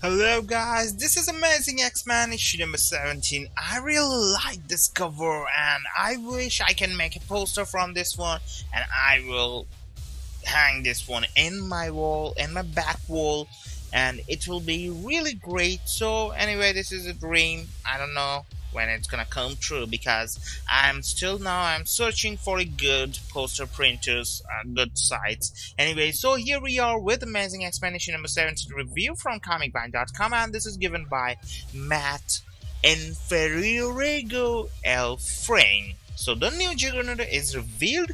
Hello guys, this is Amazing X-Men issue number 17. I really like this cover and I wish I can make a poster from this one, and I will hang this one in my wall, in my back wall, and it will be really great. So anyway, this is a dream. I don't know when it's gonna come true because I'm searching for a good poster printers, good sites. Anyway, so here we are with Amazing Explanation number 17 review from comicbind.com, and this is given by Matt Inferiorego Elfring. So the new Juggernaut is revealed.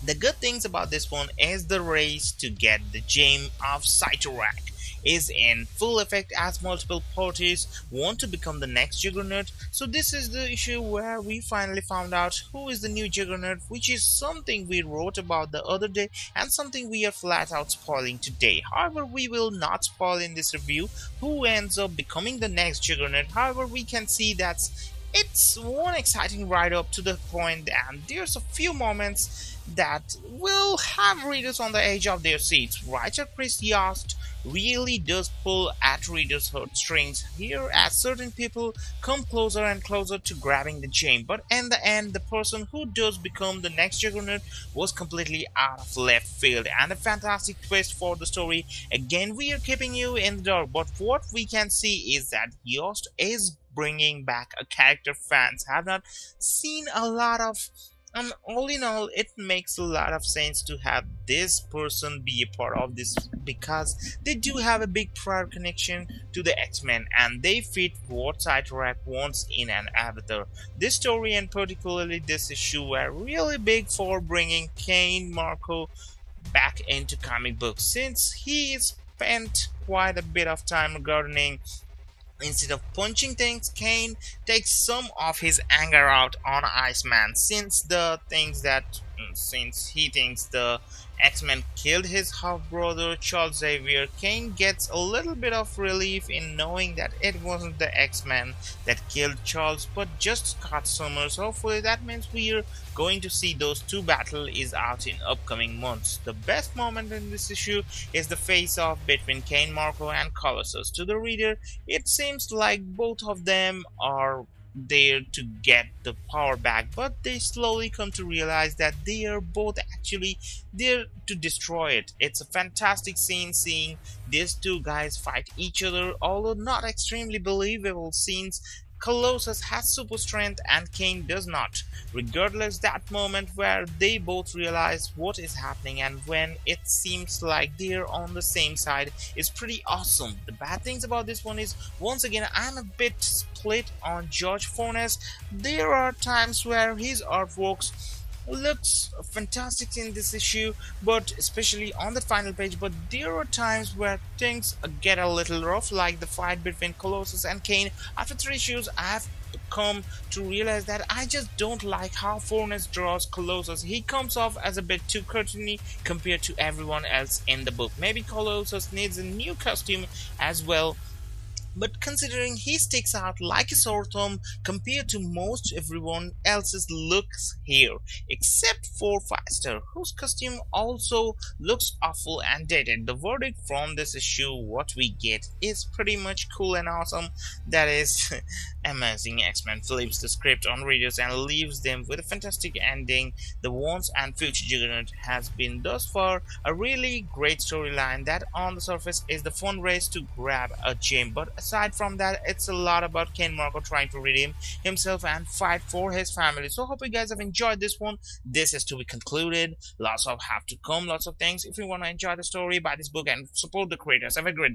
The good things about this one is the race to get the gem of Cyttorak is in full effect as multiple parties want to become the next Juggernaut. So this is the issue where we finally found out who is the new Juggernaut, which is something we wrote about the other day and something we are flat out spoiling today. However, we will not spoil in this review who ends up becoming the next Juggernaut. However, we can see that it's one exciting ride up to the point, and there's a few moments that will have readers on the edge of their seats. Writer Chris Yost really does pull at readers' heartstrings here as certain people come closer and closer to grabbing the gem, but in the end the person who does become the next Juggernaut was completely out of left field, and a fantastic twist for the story. Again, we are keeping you in the dark, but what we can see is that Yost is bringing back a character fans have not seen a lot of. All in all, it makes a lot of sense to have this person be a part of this because they do have a big prior connection to the X-Men and they fit what Cyttorak wants in an avatar. This story and particularly this issue were really big for bringing Cain Marko back into comic books, since he spent quite a bit of time gardening. Instead of punching things, Cain takes some of his anger out on Iceman, since he thinks the X-Men killed his half-brother Charles Xavier. Cain gets a little bit of relief in knowing that it wasn't the X-Men that killed Charles but just Scott Summers. Hopefully that means we're going to see those two battle is out in upcoming months. The best moment in this issue is the face-off between Cain Marko and Colossus. To the reader, it seems like both of them are there to get the power back, but they slowly come to realize that they are both actually there to destroy it. It's a fantastic scene seeing these two guys fight each other, although not extremely believable scenes. Colossus has super strength and Cain does not. Regardless, that moment where they both realize what is happening and when it seems like they're on the same side is pretty awesome. The bad things about this one is, once again, I'm a bit split on George Fornes. There are times where his artworks looks fantastic in this issue, but especially on the final page, but there are times where things get a little rough, like the fight between Colossus and Cain. After 3 issues, I've come to realize that I just don't like how Fornes draws Colossus. He comes off as a bit too cartoony compared to everyone else in the book. Maybe Colossus needs a new costume as well, but considering he sticks out like a sore thumb compared to most everyone else's looks here, except for Faster, whose costume also looks awful and dated. The verdict from this issue, what we get, is pretty much cool and awesome. That is, Amazing X-Men flips the script on readers and leaves them with a fantastic ending. The Once and Future Juggernaut has been thus far a really great storyline that on the surface is the fun race to grab a gem, but aside from that, it's a lot about Cain Marko trying to redeem himself and fight for his family. So hope you guys have enjoyed this one. This is to be concluded. Lots of have to come, lots of things. If you want to enjoy the story, buy this book and support the creators. Have a great